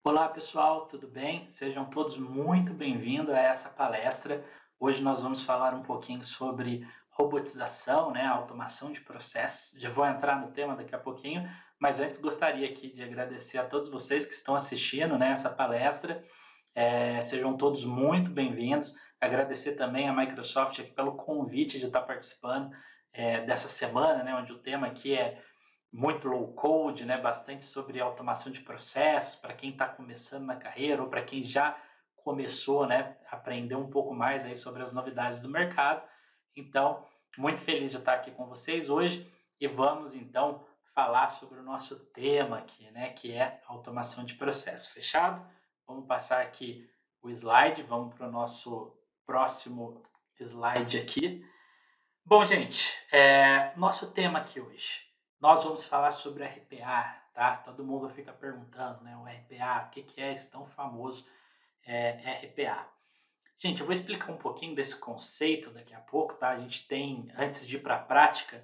Olá pessoal, tudo bem? Sejam todos muito bem-vindos a essa palestra. Hoje nós vamos falar um pouquinho sobre robotização, né, automação de processos. Já vou entrar no tema daqui a pouquinho, mas antes gostaria aqui de agradecer a todos vocês que estão assistindo, né, essa palestra. Sejam todos muito bem-vindos. Agradecer também a Microsoft aqui pelo convite de estar participando dessa semana, né, onde o tema aqui é muito low code, né? Bastante sobre automação de processos para quem está começando na carreira ou para quem já começou, né? Aprender um pouco mais aí sobre as novidades do mercado. Então, muito feliz de estar aqui com vocês hoje e vamos então falar sobre o nosso tema aqui, né? Que é automação de processo. Fechado? Vamos passar aqui o slide, vamos para o nosso próximo slide aqui. Bom, gente, nosso tema aqui hoje. Nós vamos falar sobre RPA, tá? Todo mundo fica perguntando, né? O RPA, o que que é esse tão famoso RPA? Gente, eu vou explicar um pouquinho desse conceito daqui a pouco, tá? A gente tem, antes de ir para a prática,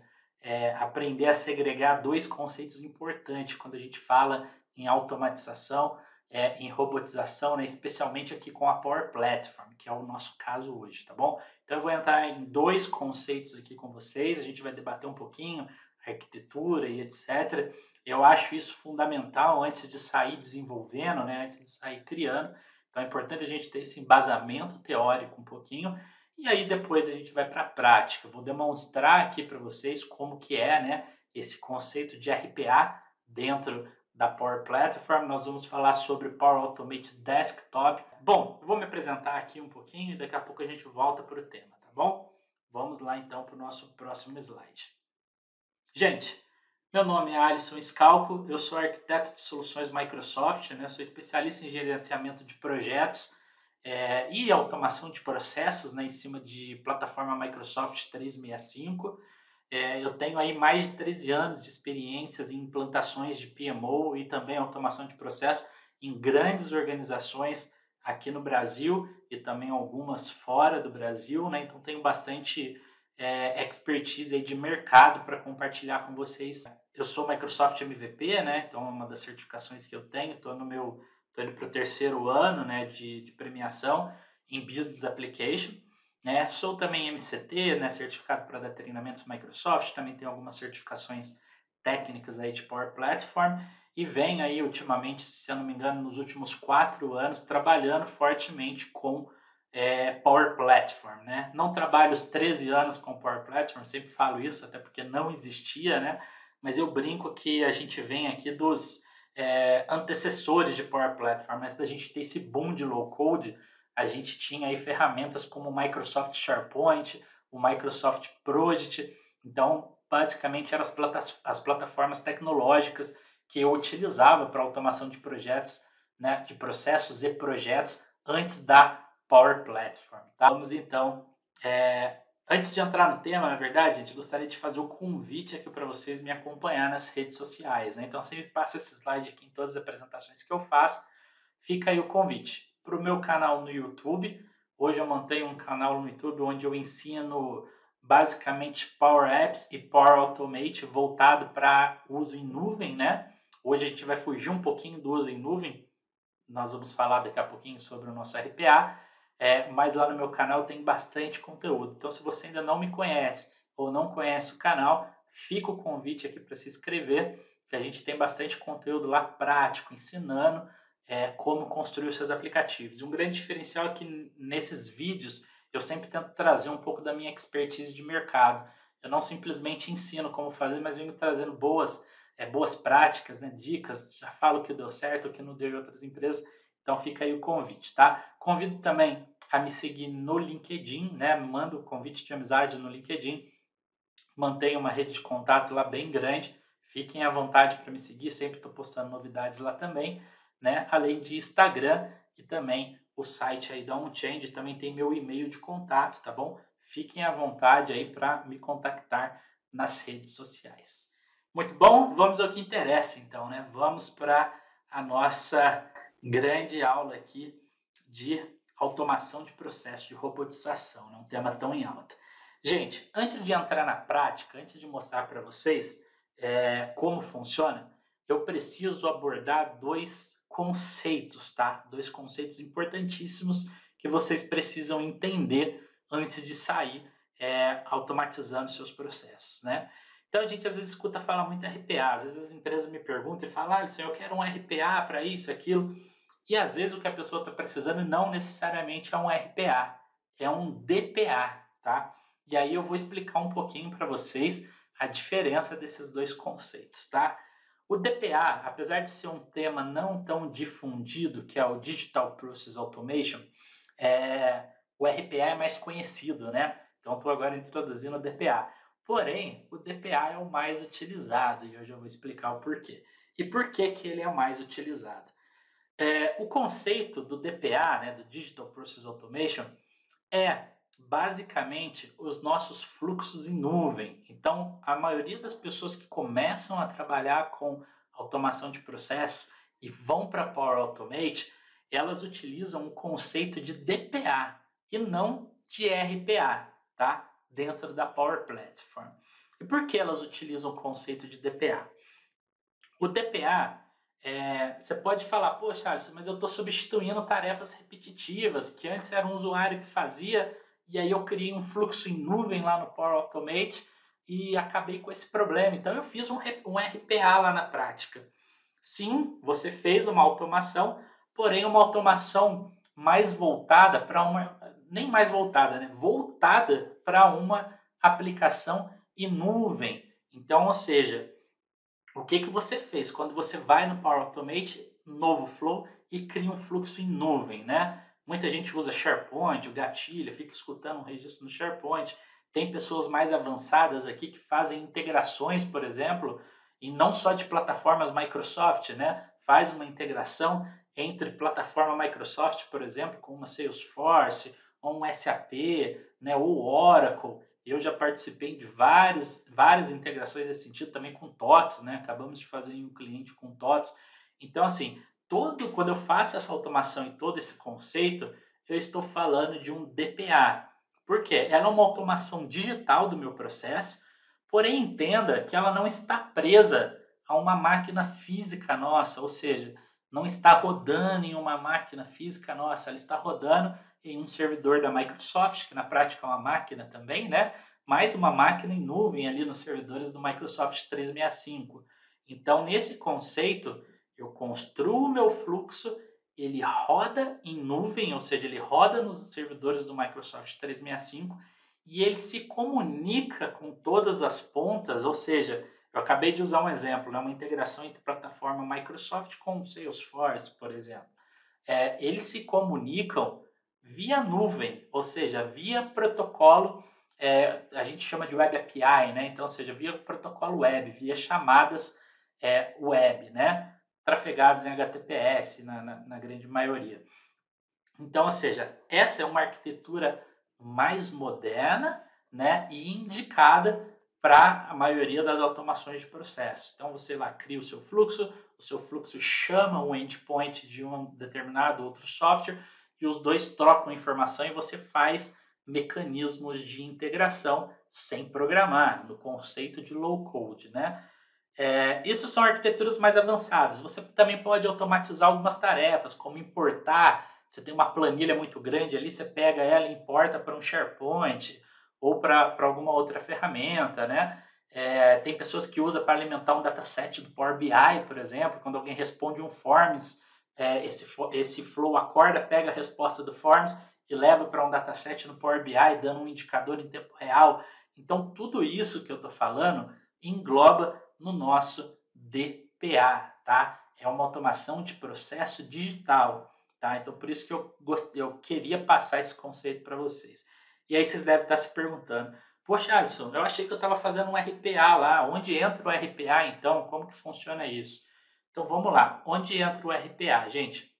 aprender a segregar dois conceitos importantes quando a gente fala em automatização, em robotização, né? Especialmente aqui com a Power Platform, que é o nosso caso hoje, tá bom? Então eu vou entrar em dois conceitos aqui com vocês, a gente vai debater um pouquinho arquitetura e etc. Eu acho isso fundamental antes de sair desenvolvendo, né? Antes de sair criando. Então é importante a gente ter esse embasamento teórico um pouquinho e aí depois a gente vai para a prática. Eu vou demonstrar aqui para vocês como que é, né, esse conceito de RPA dentro da Power Platform. Nós vamos falar sobre Power Automate Desktop. Bom, eu vou me apresentar aqui um pouquinho e daqui a pouco a gente volta para o tema, tá bom? Vamos lá então para o nosso próximo slide. Gente, meu nome é Alisson Scalco, eu sou arquiteto de soluções Microsoft, né? Sou especialista em gerenciamento de projetos e automação de processos, né, em cima de plataforma Microsoft 365. Eu tenho aí mais de 13 anos de experiências em implantações de PMO e também automação de processo em grandes organizações aqui no Brasil e também algumas fora do Brasil, né? Então tenho bastante expertise aí de mercado para compartilhar com vocês. Eu sou Microsoft MVP, né? Então é uma das certificações que eu tenho. Estou indo para o terceiro ano, né, de premiação em Business Application. Né? Sou também MCT, né, certificado para dar treinamentos Microsoft. Também tenho algumas certificações técnicas aí de Power Platform e venho aí ultimamente, se eu não me engano, nos últimos 4 anos trabalhando fortemente com Power Platform, né? Não trabalho os 13 anos com Power Platform, sempre falo isso, até porque não existia, né? Mas eu brinco que a gente vem aqui dos antecessores de Power Platform, mas da gente ter esse boom de low code, a gente tinha aí ferramentas como o Microsoft SharePoint, o Microsoft Project, então basicamente eram as plataformas tecnológicas que eu utilizava para automação de projetos, né, de processos e projetos antes da Power Platform. Tá? Vamos então, antes de entrar no tema, na verdade, a gente gostaria de fazer o convite aqui para vocês me acompanhar nas redes sociais. Né? Então, sempre passa esse slide aqui em todas as apresentações que eu faço. Fica aí o convite para o meu canal no YouTube. Hoje eu mantenho um canal no YouTube onde eu ensino basicamente Power Apps e Power Automate voltado para uso em nuvem, né? Hoje a gente vai fugir um pouquinho do uso em nuvem. Nós vamos falar daqui a pouquinho sobre o nosso RPA, mas lá no meu canal tem bastante conteúdo. Então, se você ainda não me conhece ou não conhece o canal, fica o convite aqui para se inscrever, que a gente tem bastante conteúdo lá prático, ensinando como construir os seus aplicativos. E um grande diferencial é que nesses vídeos eu sempre tento trazer um pouco da minha expertise de mercado. Eu não simplesmente ensino como fazer, mas venho trazendo boas práticas, né, dicas, já falo o que deu certo, o que não deu em outras empresas, então fica aí o convite, tá? Convido também a me seguir no LinkedIn, né? Mando o convite de amizade no LinkedIn, mantenho uma rede de contato lá bem grande, fiquem à vontade para me seguir, sempre estou postando novidades lá também, né? Além de Instagram e também o site aí da OnChange, também tem meu e-mail de contato, tá bom? Fiquem à vontade aí para me contactar nas redes sociais. Muito bom, vamos ao que interessa então, né? Vamos para a nossa grande aula aqui de automação de processo de robotização, né? Um tema tão em alta. Gente, antes de entrar na prática, antes de mostrar para vocês como funciona, eu preciso abordar dois conceitos, tá? 2 conceitos importantíssimos que vocês precisam entender antes de sair automatizando seus processos, né? Então a gente às vezes escuta falar muito RPA, às vezes as empresas me perguntam e falam, ah, Alisson, eu quero um RPA para isso, aquilo, e às vezes o que a pessoa está precisando não necessariamente é um RPA, é um DPA, tá? E aí eu vou explicar um pouquinho para vocês a diferença desses 2 conceitos, tá? O DPA, apesar de ser um tema não tão difundido, que é o Digital Process Automation, o RPA é mais conhecido, né? Então estou agora introduzindo o DPA. Porém, o DPA é o mais utilizado e hoje eu vou explicar o porquê. E por que que ele é o mais utilizado? O conceito do DPA, né, do Digital Process Automation, é basicamente os nossos fluxos em nuvem. Então, a maioria das pessoas que começam a trabalhar com automação de processos e vão para Power Automate, elas utilizam o conceito de DPA e não de RPA, tá? Dentro da Power Platform. E por que elas utilizam o conceito de DPA? O DPA, você pode falar, poxa, Alisson, mas eu estou substituindo tarefas repetitivas que antes era um usuário que fazia e aí eu criei um fluxo em nuvem lá no Power Automate e acabei com esse problema. Então eu fiz um RPA lá na prática. Sim, você fez uma automação, porém uma automação mais voltada para uma, nem mais voltada, né? Voltada para uma aplicação em nuvem. Então, ou seja, o que que você fez? Quando você vai no Power Automate, novo flow, e cria um fluxo em nuvem, né? Muita gente usa SharePoint, o gatilho, fica escutando um registro no SharePoint. Tem pessoas mais avançadas aqui que fazem integrações, por exemplo, e não só de plataformas Microsoft, né? Faz uma integração entre plataforma Microsoft, por exemplo, com uma Salesforce, ou um SAP, né? Ou Oracle. Eu já participei de várias integrações nesse sentido, também com TOTS, né? Acabamos de fazer um cliente com TOTS. Então, assim, quando eu faço essa automação e todo esse conceito, eu estou falando de um DPA. Por quê? Ela é uma automação digital do meu processo, porém entenda que ela não está presa a uma máquina física nossa, ou seja, não está rodando em uma máquina física nossa, ela está rodando em um servidor da Microsoft, que na prática é uma máquina também, né? Mais uma máquina em nuvem ali nos servidores do Microsoft 365. Então, nesse conceito, eu construo o meu fluxo, ele roda em nuvem, ou seja, ele roda nos servidores do Microsoft 365 e ele se comunica com todas as pontas, ou seja, eu acabei de usar um exemplo, né? Uma integração entre plataforma Microsoft com Salesforce, por exemplo. Eles se comunicam via nuvem, ou seja, via protocolo, a gente chama de Web API, né? Então, ou seja, via protocolo web, via chamadas web, né? Trafegados em HTTPS na grande maioria. Então, ou seja, essa é uma arquitetura mais moderna, né? E indicada para a maioria das automações de processo. Então, você lá cria o seu fluxo chama um endpoint de um determinado outro software e os dois trocam informação e você faz mecanismos de integração sem programar, no conceito de low code, né? Isso são arquiteturas mais avançadas. Você também pode automatizar algumas tarefas, como importar. Você tem uma planilha muito grande ali, você pega ela e importa para um SharePoint ou para alguma outra ferramenta, né? Tem pessoas que usam para alimentar um dataset do Power BI, por exemplo, quando alguém responde um Forms, esse flow acorda, pega a resposta do Forms e leva para um dataset no Power BI, dando um indicador em tempo real. Então, tudo isso que eu estou falando engloba no nosso DPA, tá? É uma automação de processo digital, tá? Então, por isso que eu queria passar esse conceito para vocês. E aí vocês devem estar se perguntando, poxa, Alisson, eu achei que eu estava fazendo um RPA lá. Onde entra o RPA, então? Como que funciona isso? Então, vamos lá. Onde entra o RPA, gente?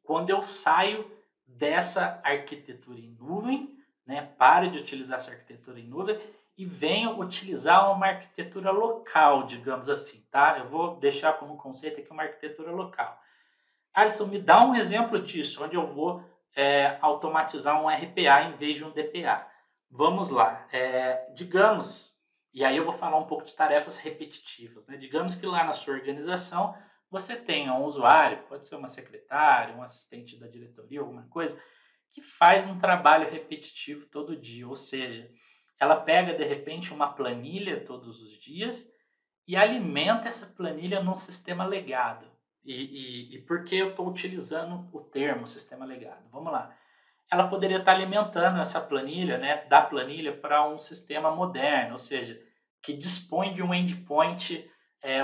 Quando eu saio dessa arquitetura em nuvem, né, paro de utilizar essa arquitetura em nuvem e venho utilizar uma arquitetura local, digamos assim, tá? Eu vou deixar como conceito aqui uma arquitetura local. Alisson, me dá um exemplo disso, onde eu vou automatizar um RPA em vez de um DPA. Vamos lá. Digamos, e aí eu vou falar um pouco de tarefas repetitivas, né? Digamos que lá na sua organização você tenha um usuário, pode ser uma secretária, um assistente da diretoria, alguma coisa, que faz um trabalho repetitivo todo dia, ou seja, ela pega de repente uma planilha todos os dias e alimenta essa planilha num sistema legado. E por que eu estou utilizando o termo sistema legado? Vamos lá. Ela poderia estar alimentando essa planilha, né, da planilha para um sistema moderno, ou seja, que dispõe de um endpoint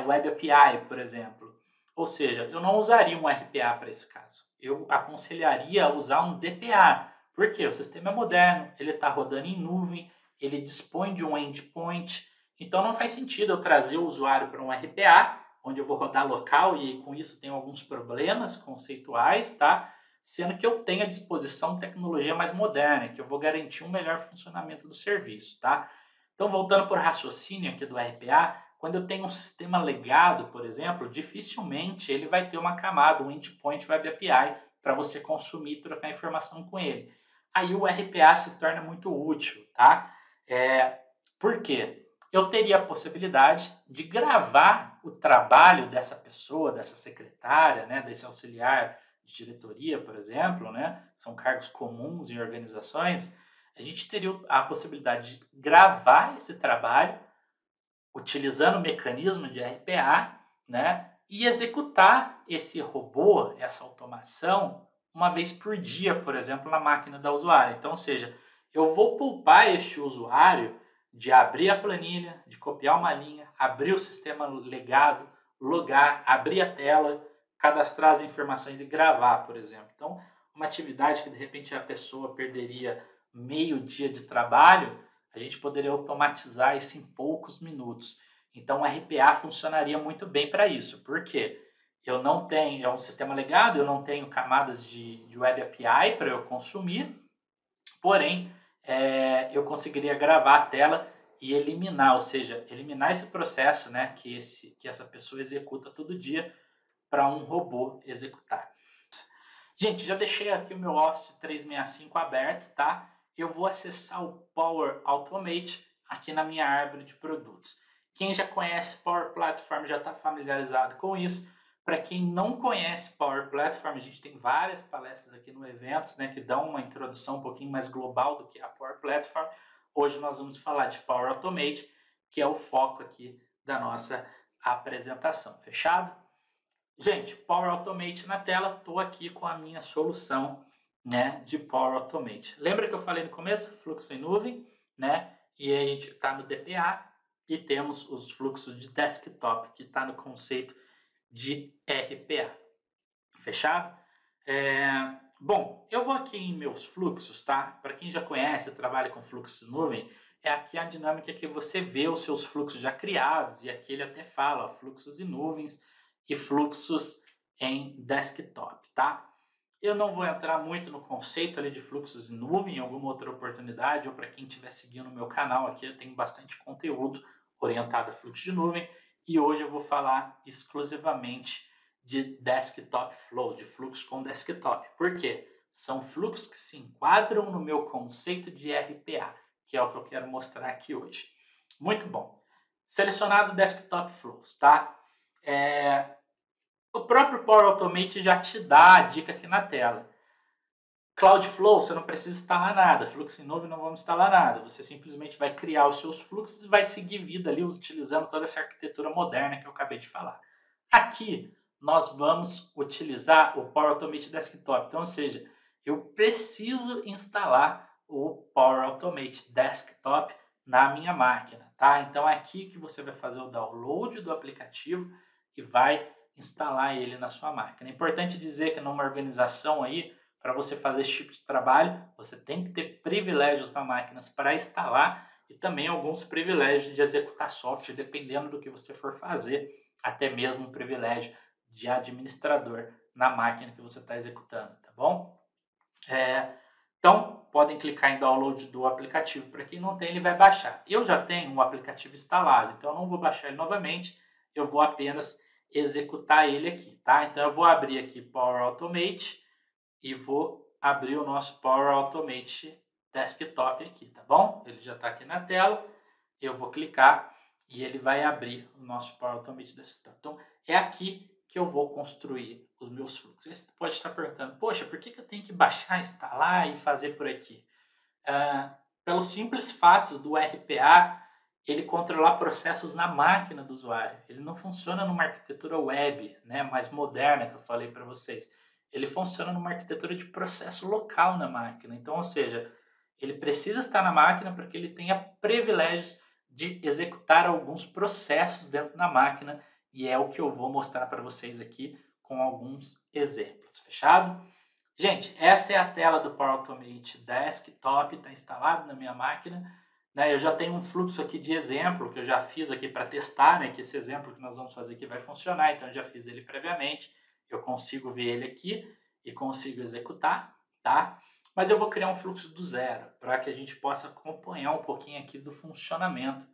Web API, por exemplo. Ou seja, eu não usaria um RPA para esse caso. Eu aconselharia a usar um DPA. Por quê? O sistema é moderno, ele está rodando em nuvem, ele dispõe de um endpoint. Então não faz sentido eu trazer o usuário para um RPA, onde eu vou rodar local e com isso tem alguns problemas conceituais, tá? Sendo que eu tenho à disposição tecnologia mais moderna, que eu vou garantir um melhor funcionamento do serviço, tá? Então, voltando para o raciocínio aqui do RPA, quando eu tenho um sistema legado, por exemplo, dificilmente ele vai ter uma camada, um endpoint Web API, para você consumir e trocar informação com ele. Aí o RPA se torna muito útil, tá? Por quê? Eu teria a possibilidade de gravar o trabalho dessa pessoa, dessa secretária, né, desse auxiliar de diretoria, por exemplo, né, são cargos comuns em organizações, a gente teria a possibilidade de gravar esse trabalho utilizando o mecanismo de RPA, né, e executar esse robô, essa automação, uma vez por dia, por exemplo, na máquina da usuária. Então, ou seja, eu vou poupar este usuário de abrir a planilha, de copiar uma linha, abrir o sistema legado, logar, abrir a tela, cadastrar as informações e gravar, por exemplo. Então, uma atividade que de repente a pessoa perderia meio dia de trabalho, a gente poderia automatizar isso em poucos minutos. Então, o RPA funcionaria muito bem para isso. Por quê? Eu não tenho, é um sistema legado, eu não tenho camadas de Web API para eu consumir, porém, eu conseguiria gravar a tela e eliminar, ou seja, eliminar esse processo, né, que essa pessoa executa todo dia para um robô executar. Gente, já deixei aqui o meu Office 365 aberto, tá? Eu vou acessar o Power Automate aqui na minha árvore de produtos. Quem já conhece Power Platform já está familiarizado com isso. Para quem não conhece Power Platform, a gente tem várias palestras aqui no Eventos, né, que dão uma introdução um pouquinho mais global do que a Power Platform. Hoje nós vamos falar de Power Automate, que é o foco aqui da nossa apresentação. Fechado? Gente, Power Automate na tela, estou aqui com a minha solução, né, de Power Automate. Lembra que eu falei no começo? Fluxo em nuvem, né? E a gente está no DPA e temos os fluxos de desktop, que está no conceito de RPA. Fechado? Bom, eu vou aqui em meus fluxos, tá? Para quem já conhece, trabalha com fluxo de nuvem, é aqui a dinâmica que você vê os seus fluxos já criados, e aqui ele até fala, ó, fluxos em nuvens e fluxos em desktop, tá? Eu não vou entrar muito no conceito ali de fluxos em nuvem em alguma outra oportunidade, ou para quem estiver seguindo o meu canal aqui, eu tenho bastante conteúdo orientado a fluxo de nuvem, e hoje eu vou falar exclusivamente de desktop flow, de fluxo com desktop. Por quê? São fluxos que se enquadram no meu conceito de RPA, que é o que eu quero mostrar aqui hoje. Muito bom. Selecionado desktop flows, tá? O próprio Power Automate já te dá a dica aqui na tela. Cloudflow, você não precisa instalar nada. Fluxo em nuvem, não vamos instalar nada. Você simplesmente vai criar os seus fluxos e vai seguir vida ali utilizando toda essa arquitetura moderna que eu acabei de falar. Aqui, nós vamos utilizar o Power Automate Desktop. Então, ou seja, eu preciso instalar o Power Automate Desktop na minha máquina, tá? Então, é aqui que você vai fazer o download do aplicativo e vai instalar ele na sua máquina. É importante dizer que numa organização aí, para você fazer esse tipo de trabalho, você tem que ter privilégios na máquina para instalar e também alguns privilégios de executar software, dependendo do que você for fazer, até mesmo um privilégio de administrador na máquina que você está executando, tá bom? Então, podem clicar em download do aplicativo. Para quem não tem, ele vai baixar. Eu já tenho um aplicativo instalado, então eu não vou baixar ele novamente, eu vou apenas executar ele aqui, tá? Então eu vou abrir aqui Power Automate e vou abrir o nosso Power Automate Desktop aqui, tá bom? Ele já está aqui na tela, eu vou clicar e ele vai abrir o nosso Power Automate Desktop. Então, é aqui que eu vou construir os meus fluxos? Você pode estar perguntando, poxa, por que eu tenho que baixar, instalar e fazer por aqui? Pelo simples fato do RPA ele controlar processos na máquina do usuário. Ele não funciona numa arquitetura web, né, mais moderna que eu falei para vocês. Ele funciona numa arquitetura de processo local na máquina. Então, ou seja, ele precisa estar na máquina para que ele tenha privilégios de executar alguns processos dentro da máquina, e é o que eu vou mostrar para vocês aqui com alguns exemplos. Fechado? Gente, essa é a tela do Power Automate Desktop, está instalado na minha máquina. Né? Eu já tenho um fluxo aqui de exemplo que eu já fiz aqui para testar, né? Que esse exemplo que nós vamos fazer aqui vai funcionar, então eu já fiz ele previamente. Eu consigo ver ele aqui e consigo executar, tá? Mas eu vou criar um fluxo do zero para que a gente possa acompanhar um pouquinho aqui do funcionamento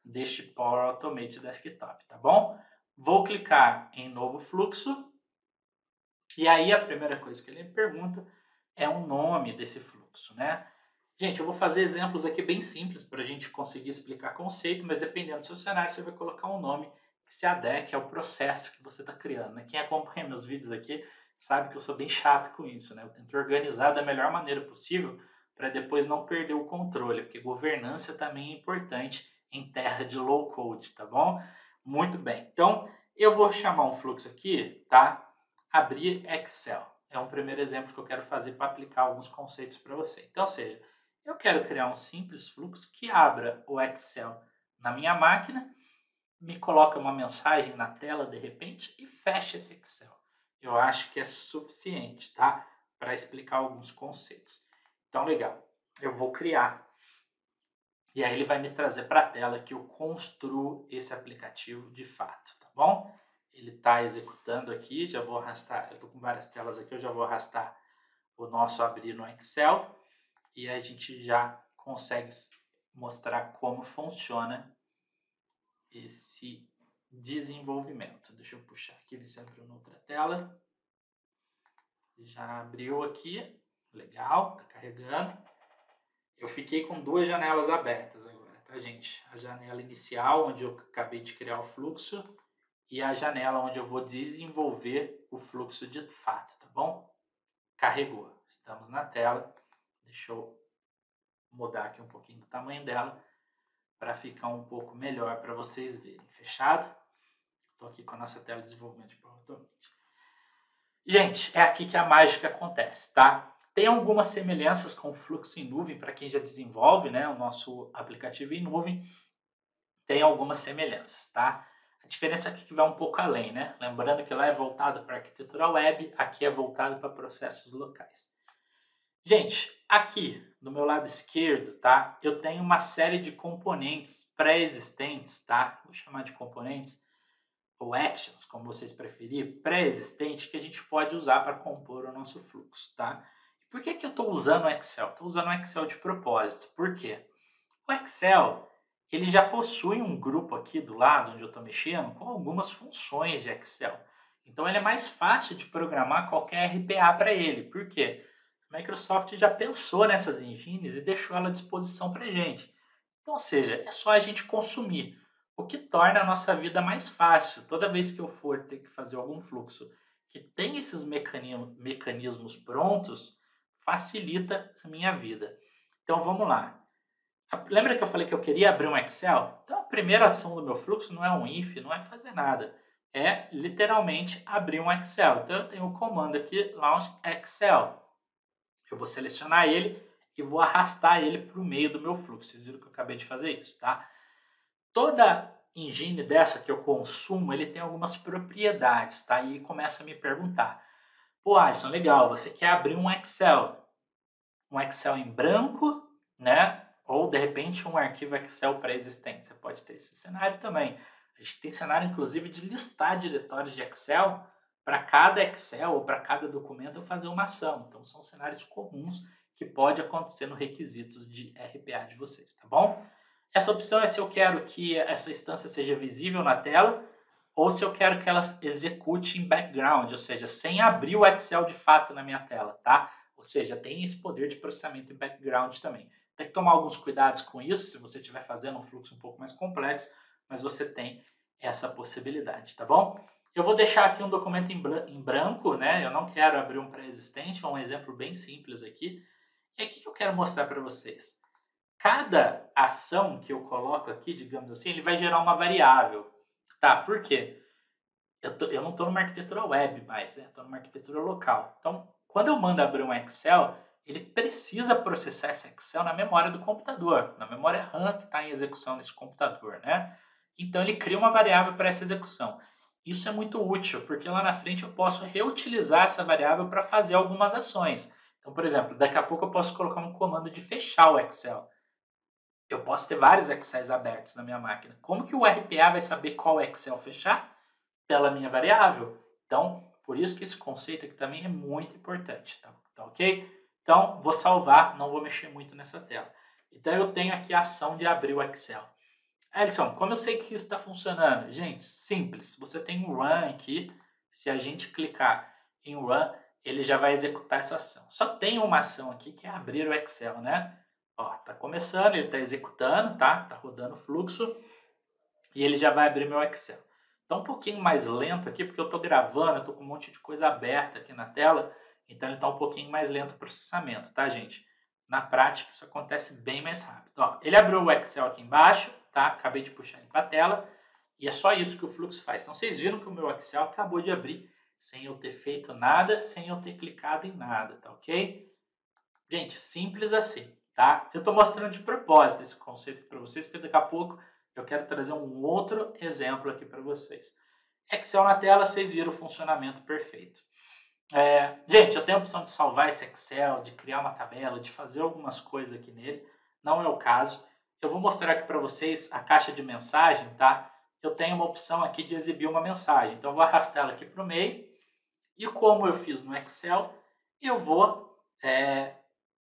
deste Power Automate Desktop, tá bom? Vou clicar em novo fluxo. E aí a primeira coisa que ele me pergunta é o nome desse fluxo, né? Gente, eu vou fazer exemplos aqui bem simples para a gente conseguir explicar conceito, mas dependendo do seu cenário, você vai colocar um nome que se adeque ao processo que você está criando, né? Quem acompanha meus vídeos aqui sabe que eu sou bem chato com isso, né? Eu tento organizar da melhor maneira possível para depois não perder o controle, porque governança também é importante em terra de low code, tá bom? Muito bem. Então, eu vou chamar um fluxo aqui, tá? Abrir Excel. É um primeiro exemplo que eu quero fazer para aplicar alguns conceitos para você. Então, ou seja, eu quero criar um simples fluxo que abra o Excel na minha máquina, me coloca uma mensagem na tela de repente e fecha esse Excel. Eu acho que é suficiente, tá? Para explicar alguns conceitos. Então, legal. Eu vou criar. E aí ele vai me trazer para a tela que eu construo esse aplicativo de fato, tá bom? Ele está executando aqui, já vou arrastar, eu estou com várias telas aqui, eu já vou arrastar o nosso abrir no Excel e a gente já consegue mostrar como funciona esse desenvolvimento. Deixa eu puxar aqui, ver se abriu na outra tela. Já abriu aqui, legal, tá carregando. Eu fiquei com duas janelas abertas agora, tá, gente? A janela inicial, onde eu acabei de criar o fluxo, e a janela onde eu vou desenvolver o fluxo de fato, tá bom? Carregou. Estamos na tela. Deixa eu mudar aqui um pouquinho do tamanho dela para ficar um pouco melhor para vocês verem. Fechado? Estou aqui com a nossa tela de desenvolvimento de Power Automate. Gente, é aqui que a mágica acontece, tá? Tem algumas semelhanças com o fluxo em nuvem para quem já desenvolve, né, o nosso aplicativo em nuvem. Tem algumas semelhanças, tá? A diferença aqui é que vai um pouco além, né? Lembrando que lá é voltado para arquitetura web, aqui é voltado para processos locais. Gente, aqui do meu lado esquerdo, tá? Eu tenho uma série de componentes pré-existentes, tá? Vou chamar de componentes ou actions, como vocês preferirem, pré-existente que a gente pode usar para compor o nosso fluxo, tá? Por que eu estou usando o Excel? Estou usando o Excel de propósito. Por quê? O Excel, ele já possui um grupo aqui do lado, onde eu estou mexendo, com algumas funções de Excel. Então, ele é mais fácil de programar qualquer RPA para ele. Por quê? A Microsoft já pensou nessas engines e deixou ela à disposição para a gente. Então, ou seja, é só a gente consumir, o que torna a nossa vida mais fácil. Toda vez que eu for ter que fazer algum fluxo que tem esses mecanismos prontos, facilita a minha vida. Então, vamos lá. Lembra que eu falei que eu queria abrir um Excel? Então, a primeira ação do meu fluxo não é um if, não é fazer nada. É literalmente abrir um Excel. Então, eu tenho o comando aqui, Launch Excel. Eu vou selecionar ele e vou arrastar ele para o meio do meu fluxo. Vocês viram que eu acabei de fazer isso, tá? Toda engine dessa que eu consumo, ele tem algumas propriedades, tá? E começa a me perguntar, pô, Alisson, legal, você quer abrir um Excel em branco, né? Ou, de repente, um arquivo Excel pré-existente. Você pode ter esse cenário também. A gente tem cenário, inclusive, de listar diretórios de Excel para cada Excel ou para cada documento eu fazer uma ação. Então, são cenários comuns que pode acontecer nos requisitos de RPA de vocês, tá bom? Essa opção é se eu quero que essa instância seja visível na tela ou se eu quero que ela execute em background, ou seja, sem abrir o Excel de fato na minha tela, tá? Ou seja, tem esse poder de processamento em background também. Tem que tomar alguns cuidados com isso, se você estiver fazendo um fluxo um pouco mais complexo, mas você tem essa possibilidade, tá bom? Eu vou deixar aqui um documento em branco, né? Eu não quero abrir um pré-existente, é um exemplo bem simples aqui. E aqui que eu quero mostrar para vocês. Cada ação que eu coloco aqui, digamos assim, ele vai gerar uma variável. Tá? Por quê? Eu não estou numa arquitetura web mais, né? Estou numa arquitetura local. Então, quando eu mando abrir um Excel, ele precisa processar esse Excel na memória do computador, na memória RAM que está em execução nesse computador, né? Então, ele cria uma variável para essa execução. Isso é muito útil, porque lá na frente eu posso reutilizar essa variável para fazer algumas ações. Então, por exemplo, daqui a pouco eu posso colocar um comando de fechar o Excel. Eu posso ter vários Excels abertos na minha máquina. Como que o RPA vai saber qual Excel fechar? Pela minha variável. Então, por isso que esse conceito aqui também é muito importante, tá ok? Então, vou salvar, não vou mexer muito nessa tela. Então, eu tenho aqui a ação de abrir o Excel. Alisson, como eu sei que isso está funcionando? Gente, simples. Você tem um run aqui. Se a gente clicar em run, ele já vai executar essa ação. Só tem uma ação aqui que é abrir o Excel, né? Ó, tá começando, ele está executando, tá? Tá rodando o fluxo e ele já vai abrir meu Excel. Tá um pouquinho mais lento aqui porque eu estou gravando, eu estou com um monte de coisa aberta aqui na tela, então ele está um pouquinho mais lento o processamento, tá, gente? Na prática isso acontece bem mais rápido. Ó, ele abriu o Excel aqui embaixo, tá? Acabei de puxar ele para a tela e é só isso que o fluxo faz. Então vocês viram que o meu Excel acabou de abrir sem eu ter feito nada, sem eu ter clicado em nada, tá ok? Gente, simples assim, tá? Eu estou mostrando de propósito esse conceito para vocês, porque daqui a pouco eu quero trazer um outro exemplo aqui para vocês. Excel na tela, vocês viram o funcionamento perfeito. Gente, eu tenho a opção de salvar esse Excel, de criar uma tabela, de fazer algumas coisas aqui nele. Não é o caso. Eu vou mostrar aqui para vocês a caixa de mensagem, tá? Eu tenho uma opção aqui de exibir uma mensagem. Então, eu vou arrastar ela aqui para o meio. E como eu fiz no Excel, eu vou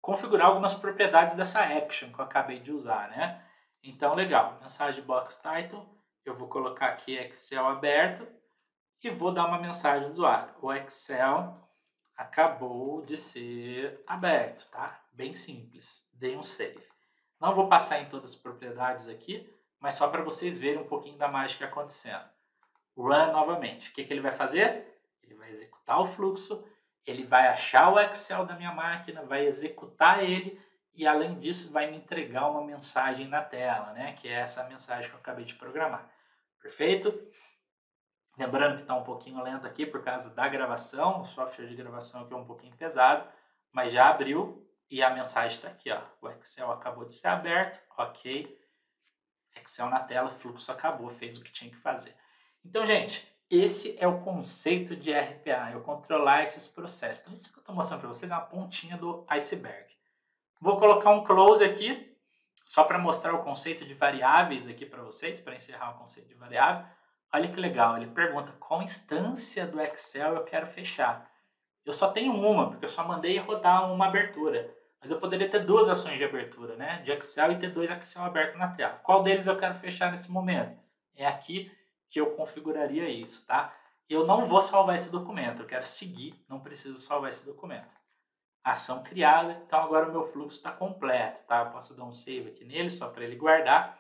configurar algumas propriedades dessa action que eu acabei de usar, né? Então, legal. Mensagem box title. Eu vou colocar aqui Excel aberto e vou dar uma mensagem do usuário. O Excel acabou de ser aberto, tá? Bem simples. Dei um save. Não vou passar em todas as propriedades aqui, mas só para vocês verem um pouquinho da mágica acontecendo. Run novamente. O que ele vai fazer? Ele vai executar o fluxo, ele vai achar o Excel da minha máquina, vai executar ele e, além disso, vai me entregar uma mensagem na tela, né? Que é essa mensagem que eu acabei de programar. Perfeito? Lembrando que está um pouquinho lento aqui por causa da gravação, o software de gravação aqui é um pouquinho pesado, mas já abriu e a mensagem está aqui, ó. O Excel acabou de ser aberto, ok. Excel na tela, fluxo acabou, fez o que tinha que fazer. Então, gente, esse é o conceito de RPA, eu controlar esses processos. Então, isso que eu estou mostrando para vocês é uma pontinha do iceberg. Vou colocar um close aqui, só para mostrar o conceito de variáveis aqui para vocês, para encerrar o conceito de variável. Olha que legal, ele pergunta qual instância do Excel eu quero fechar. Eu só tenho uma, porque eu só mandei rodar uma abertura. Mas eu poderia ter duas ações de abertura, né? De Excel e ter dois Excel abertos na tela. Qual deles eu quero fechar nesse momento? É aqui que eu configuraria isso, tá? Eu não vou salvar esse documento, eu quero seguir, não preciso salvar esse documento. Ação criada, então agora o meu fluxo está completo, tá? Eu posso dar um save aqui nele, só para ele guardar.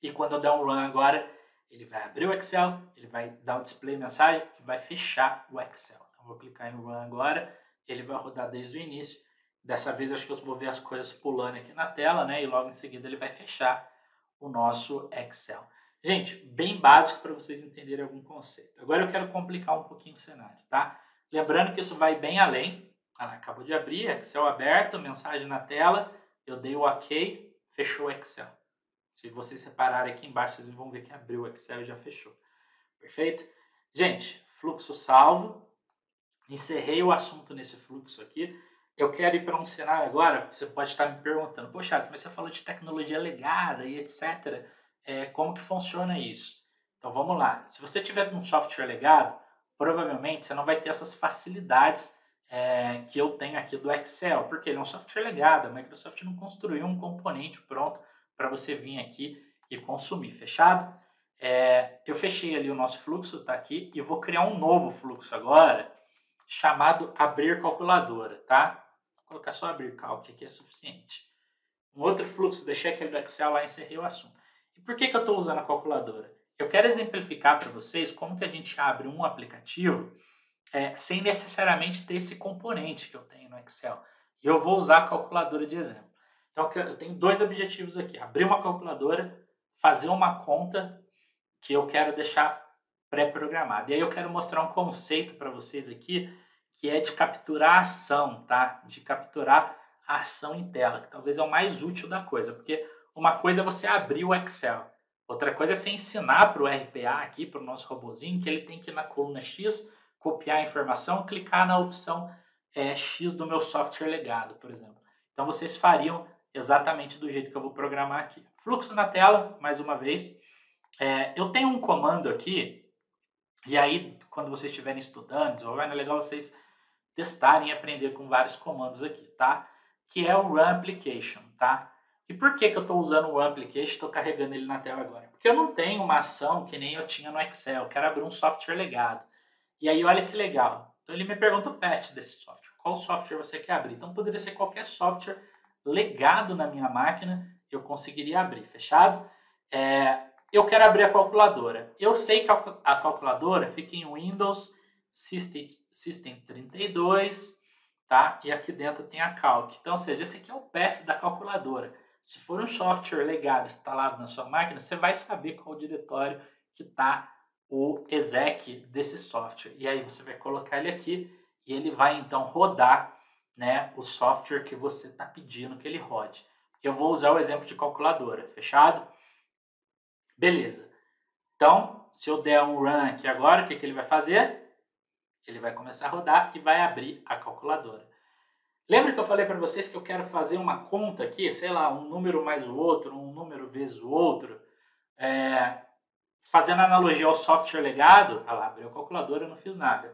E quando eu der um run agora, ele vai abrir o Excel, ele vai dar o display mensagem e vai fechar o Excel. Então, vou clicar em run agora, ele vai rodar desde o início. Dessa vez, acho que eu vou ver as coisas pulando aqui na tela, né? E logo em seguida ele vai fechar o nosso Excel. Gente, bem básico para vocês entenderem algum conceito. Agora eu quero complicar um pouquinho o cenário, tá? Lembrando que isso vai bem além. Acabou de abrir, Excel aberto, mensagem na tela, eu dei o OK, fechou o Excel. Se vocês repararem aqui embaixo, vocês vão ver que abriu o Excel e já fechou. Perfeito? Gente, fluxo salvo. Encerrei o assunto nesse fluxo aqui. Eu quero ir para um cenário agora, você pode estar me perguntando, poxa, mas você falou de tecnologia legada e etc. Como que funciona isso? Então vamos lá. Se você tiver um software legado, provavelmente você não vai ter essas facilidades que eu tenho aqui do Excel, porque ele é um software legado, a Microsoft não construiu um componente pronto para você vir aqui e consumir, fechado? Eu fechei ali o nosso fluxo, tá aqui, e vou criar um novo fluxo agora, chamado abrir calculadora, tá? Vou colocar só abrir calc aqui é suficiente. Um outro fluxo, deixei aquele do Excel lá e encerrei o assunto. E por que eu estou usando a calculadora? Eu quero exemplificar para vocês como que a gente abre um aplicativo sem necessariamente ter esse componente que eu tenho no Excel. E eu vou usar a calculadora de exemplo. Então, eu tenho dois objetivos aqui: abrir uma calculadora, fazer uma conta que eu quero deixar pré-programada. E aí eu quero mostrar um conceito para vocês aqui, que é de capturar a ação, tá? De capturar a ação em tela, que talvez é o mais útil da coisa, porque uma coisa é você abrir o Excel, outra coisa é você ensinar para o RPA aqui, para o nosso robozinho, que ele tem que ir na coluna X, copiar a informação, clicar na opção X do meu software legado, por exemplo. Então vocês fariam exatamente do jeito que eu vou programar aqui. Fluxo na tela, mais uma vez. Eu tenho um comando aqui, e aí quando vocês estiverem estudando, é legal vocês testarem e aprender com vários comandos aqui, tá? Que é o Run Application, tá? E por que eu estou usando o Run Application e estou carregando ele na tela agora? Porque eu não tenho uma ação que nem eu tinha no Excel, eu quero abrir um software legado. E aí olha que legal, então ele me pergunta o path desse software, qual software você quer abrir? Então poderia ser qualquer software legado na minha máquina, eu conseguiria abrir, fechado? Eu quero abrir a calculadora. Eu sei que a calculadora fica em Windows System 32, tá? E aqui dentro tem a Calc. Então, ou seja, esse aqui é o path da calculadora. Se for um software legado instalado na sua máquina, você vai saber qual o diretório que está o exec desse software. E aí você vai colocar ele aqui e ele vai então rodar, né, o software que você está pedindo que ele rode. Eu vou usar o exemplo de calculadora, fechado? Beleza. Então, se eu der um run aqui agora, o que ele vai fazer? Ele vai começar a rodar e vai abrir a calculadora. Lembra que eu falei para vocês que eu quero fazer uma conta aqui, sei lá, um número mais o outro, um número vezes o outro, fazendo analogia ao software legado? Ah lá, abriu a calculadora, eu não fiz nada.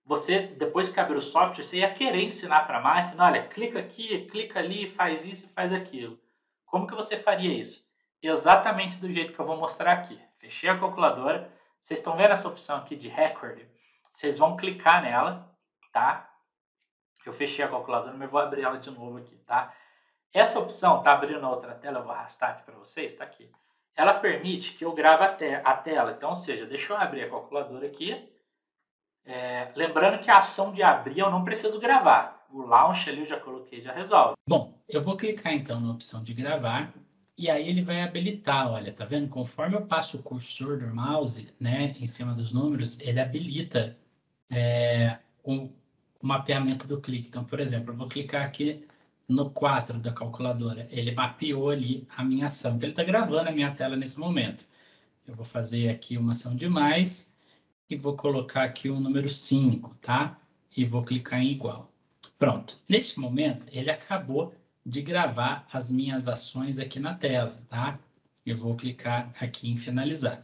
Você, depois que abrir o software, você ia querer ensinar para a máquina, olha, clica aqui, clica ali, faz isso e faz aquilo. Como que você faria isso? Exatamente do jeito que eu vou mostrar aqui. Fechei a calculadora, vocês estão vendo essa opção aqui de Record? Vocês vão clicar nela, tá? Eu fechei a calculadora, mas vou abrir ela de novo aqui, tá? Essa opção, tá abrindo na outra tela, eu vou arrastar aqui para vocês, tá aqui. Ela permite que eu grave a tela, então, ou seja, deixa eu abrir a calculadora aqui. Lembrando que a ação de abrir eu não preciso gravar. O launch ali eu já coloquei, já resolve. Bom, eu vou clicar então na opção de gravar e aí ele vai habilitar, olha, tá vendo? Conforme eu passo o cursor do mouse, né, em cima dos números, ele habilita o mapeamento do clique. Então, por exemplo, eu vou clicar aqui no 4 da calculadora, ele mapeou ali a minha ação. Então, ele está gravando a minha tela nesse momento. Eu vou fazer aqui uma ação de mais e vou colocar aqui o número 5, tá? E vou clicar em igual. Pronto. Neste momento, ele acabou de gravar as minhas ações aqui na tela, tá? Eu vou clicar aqui em finalizar.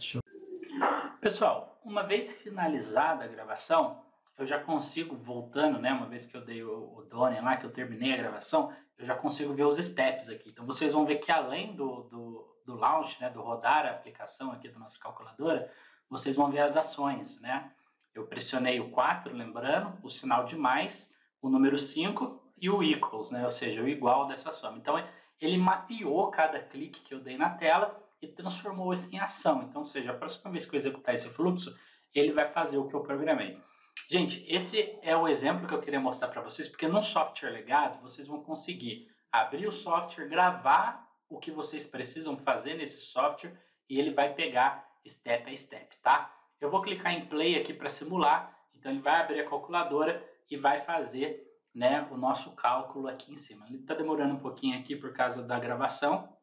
Pessoal, uma vez finalizada a gravação, eu já consigo, voltando, né? Uma vez que eu dei o done lá, que eu terminei a gravação, eu já consigo ver os steps aqui. Então, vocês vão ver que além do launch, né? Do rodar a aplicação aqui da nossa calculadora, vocês vão ver as ações, né? Eu pressionei o 4, lembrando, o sinal de mais, o número 5 e o equals, né? Ou seja, o igual dessa soma. Então, ele mapeou cada clique que eu dei na tela e transformou isso em ação. Então, ou seja, a próxima vez que eu executar esse fluxo, ele vai fazer o que eu programei. Gente, esse é o exemplo que eu queria mostrar para vocês, porque no software legado, vocês vão conseguir abrir o software, gravar o que vocês precisam fazer nesse software e ele vai pegar step a step, tá? Eu vou clicar em play aqui para simular, então ele vai abrir a calculadora e vai fazer, né, o nosso cálculo aqui em cima. Ele está demorando um pouquinho aqui por causa da gravação.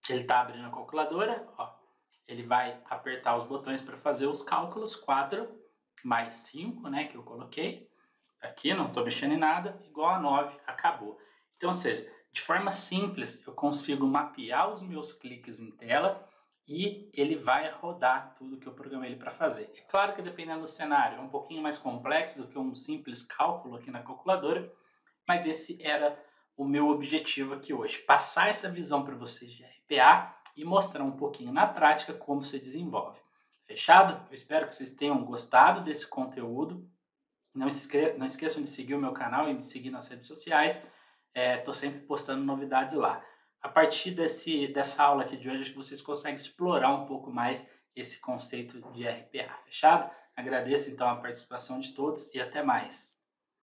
Ele está abrindo a calculadora, ó. Ele vai apertar os botões para fazer os cálculos, 4 mais 5, né, que eu coloquei. Aqui, não estou mexendo em nada, igual a 9, acabou. Então, ou seja, de forma simples, eu consigo mapear os meus cliques em tela e ele vai rodar tudo que eu programei ele para fazer. É claro que dependendo do cenário, é um pouquinho mais complexo do que um simples cálculo aqui na calculadora, mas esse era o meu objetivo aqui hoje, passar essa visão para vocês de RPA e mostrar um pouquinho na prática como se desenvolve. Fechado? Eu espero que vocês tenham gostado desse conteúdo. Não esqueçam de seguir o meu canal e me seguir nas redes sociais. Estou sempre postando novidades lá. A partir dessa aula aqui de hoje, acho que vocês conseguem explorar um pouco mais esse conceito de RPA. Fechado? Agradeço então a participação de todos e até mais.